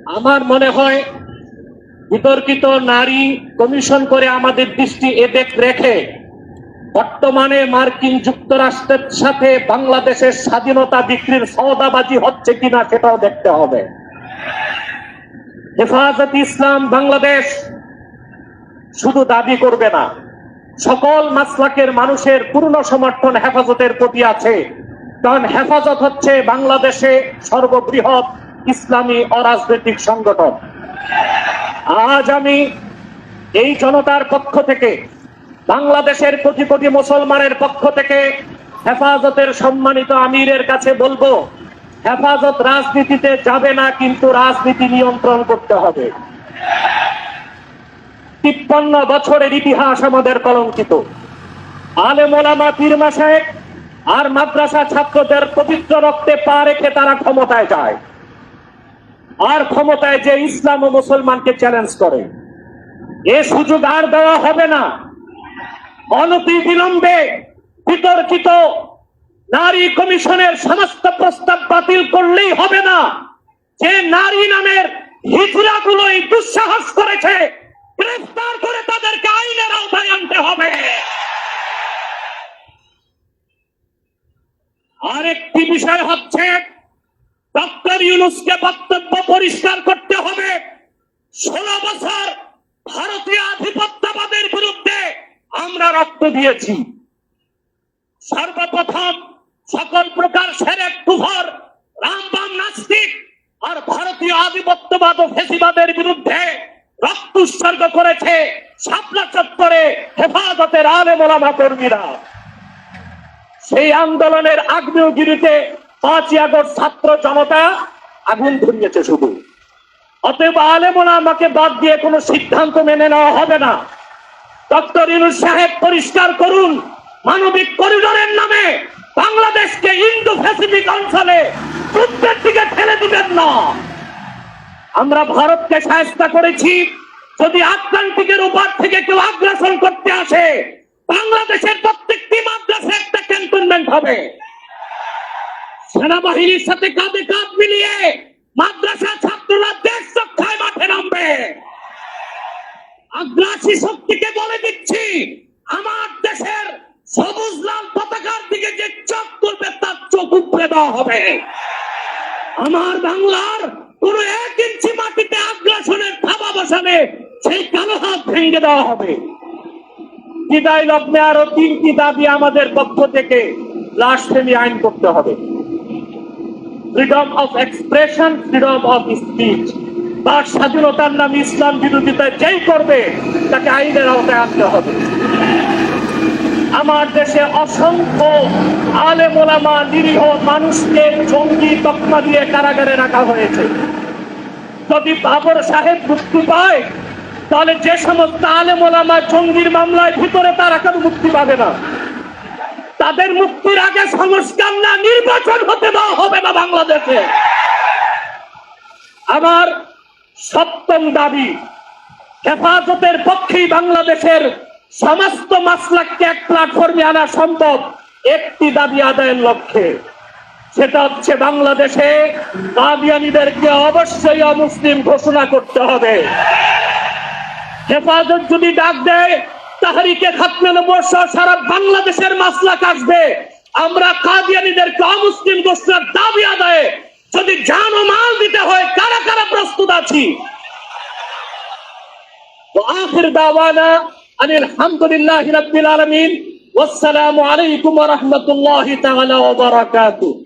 আমার মনে হয় বিতর্কিত নারী কমিশন করে আমাদের দৃষ্টি এদিক রেখে বর্তমানে মার্কিন যুক্তরাষ্ট্রের সাথে বাংলাদেশের স্বাধীনতা বিক্রির সওদাবাজি হচ্ছে কিনা সেটাও দেখতে হবে। হেফাজতে ইসলাম বাংলাদেশ শুধু দাবি করবে না, সকল মাসলাকের মানুষের পূর্ণ সমর্থন হেফাজতের প্রতি আছে, কারণ হেফাজত হচ্ছে বাংলাদেশে সর্ববৃহৎ ইসলামী অরাজনৈতিক সংগঠন। আজ আমি এই জনতার পক্ষ থেকে, বাংলাদেশের কোটি কোটি মুসলমানের পক্ষ থেকে হেফাজতের সম্মানিত আমিরের কাছে বলবো, হেফাজত রাজনীতিতে যাবে না, কিন্তু রাজনীতি নিয়ন্ত্রণ করতে হবে। 53 বছরের ইতিহাস আমাদের কলঙ্কিত। আলেম ওলামা, পীর মাশায়েখ আর মাদ্রাসা ছাত্রদের পবিত্র রক্তে পা রেখে তারা ক্ষমতায় যায়, আর ক্ষমতায় যে ইসলাম ও মুসলমানকে চ্যালেঞ্জ করে। এ সুযোগ আর দেওয়া হবে না। অনতিবিলম্বে বিতর্কিত নারী কমিশনের সমস্ত প্রস্তাব বাতিল করলেই হবে না। যে নারী নামের হিজড়াগুলোই দুঃসাহস করেছে, গ্রেফতার করে তাদেরকে আইনের আওতায় আনতে হবে। আরেকটি বিষয় হচ্ছে, ডক্টর ইউনূসকে বক্তব্য পরিষ্কার করতে হবে। 16 বছর ভারতীয় আধিপত্যবাদের বিরুদ্ধে আমরা রক্ত দিয়েছি। সর্বপ্রথম সকল প্রকার শিরক, কুফর, রামবাম, নাস্তিক আর ভারতীয় আধিপত্যবাদ ও ফ্যাসিবাদের বিরুদ্ধে রক্ত উৎসর্গ করেছে শাপলা চত্বরে হেফাজতের আলেম ওলামা কর্মীরা। সেই আন্দোলনের আগ্নেয়গিরিতে 5ই আগস্ট ছাত্র জনতা আগুন ধরিয়েছে শুধু। অতএব আলেম ওলামাকে বাদ দিয়ে কোনো সিদ্ধান্ত মেনে নেওয়া হবে না। ডক্টর ইউনূস সাহেব পরিষ্কার করুন, মানবিক করিডোরের নামে বাংলাদেশকে ইন্দো প্যাসিফিক অঞ্চলে যুদ্ধের দিকে ঠেলে দিবেন না। আমরা ভারতকে সাহায্য করেছি, যদি আটলান্টিকের উপর থেকে কেউ আগ্রাসন করতে আসে, বাংলাদেশের প্রত্যেকটি মাদ্রাসায় একটা ক্যান্টনমেন্ট হবে। সেনাবাহিনীর সাথে কাঁধে কাঁধ মিলিয়ে মাদ্রাসা ছাত্ররা দেশ রক্ষায় মাঠে নামবে। আগ্রাসী শক্তিকে বলে দিচ্ছি, আমার দেশের সবুজ লাল পতাকার দিকে যে চোখ করবে তার চোখ উপড়ে দেওয়া হবে। আমার বাংলার কোন 1 ইঞ্চি মাটিতে আগ্রাসনের থাবা বসালে সেই কালো হাত ভেঙে দেওয়া হবে। বিদায় লগ্নে আরো 3টি দাবি আমাদের পক্ষ থেকে ব্লাসফেমি আইন করতে হবে। Freedom of expression, freedom of speech. তার স্বাধীনতার নামে ইসলাম বিরোধিতা যেই করবে তাকে আইনের আওতায় আনতে হবে। আমার দেশে অসংখ্য আলেম ওলামা, নিরীহ মানুষকে জঙ্গি তকমা দিয়ে কারাগারে রাখা হয়েছে। যদি বাবর সাহেব মুক্তি পায়, তাহলে যে সমস্ত আলেম ওলামা জঙ্গির মামলায় ভিতরে, তারা কেন মুক্তি পাবে না? তাদের মুক্তির আগে সংস্কার না, নির্বাচন হতে দেওয়া হবে না বাংলাদেশে। আমার 7ম দাবি, হেফাজতের পক্ষেই বাংলাদেশের সমস্ত মাসলাককে এক প্ল্যাটফর্মে আনা সম্ভব একটি দাবি আদায়ের লক্ষ্যে। সেটা হচ্ছে বাংলাদেশে কাদিয়ানীদেরকে অবশ্যই অমুসলিম ঘোষণা করতে হবে। হেফাজত যদি ডাক দেয়, তাহরিকে খাতমে নবুয়্বত সহ সারা বাংলাদেশের মাসলাক আসবে। আমরা কাদিয়ানীদেরকে অমুসলিম ঘোষণার দাবি আদায়ে যদি জান ও মাল দিতে হয়, কারা কারা প্রস্তুত আছি। আখির দাওয়ানা আনিল হামদুলিল্লাহি রাব্বিল আলামিন। ওয়াসসালামু আলাইকুম ওয়া রাহমাতুল্লাহি তাআলা ওয়া বারাকাতুহু।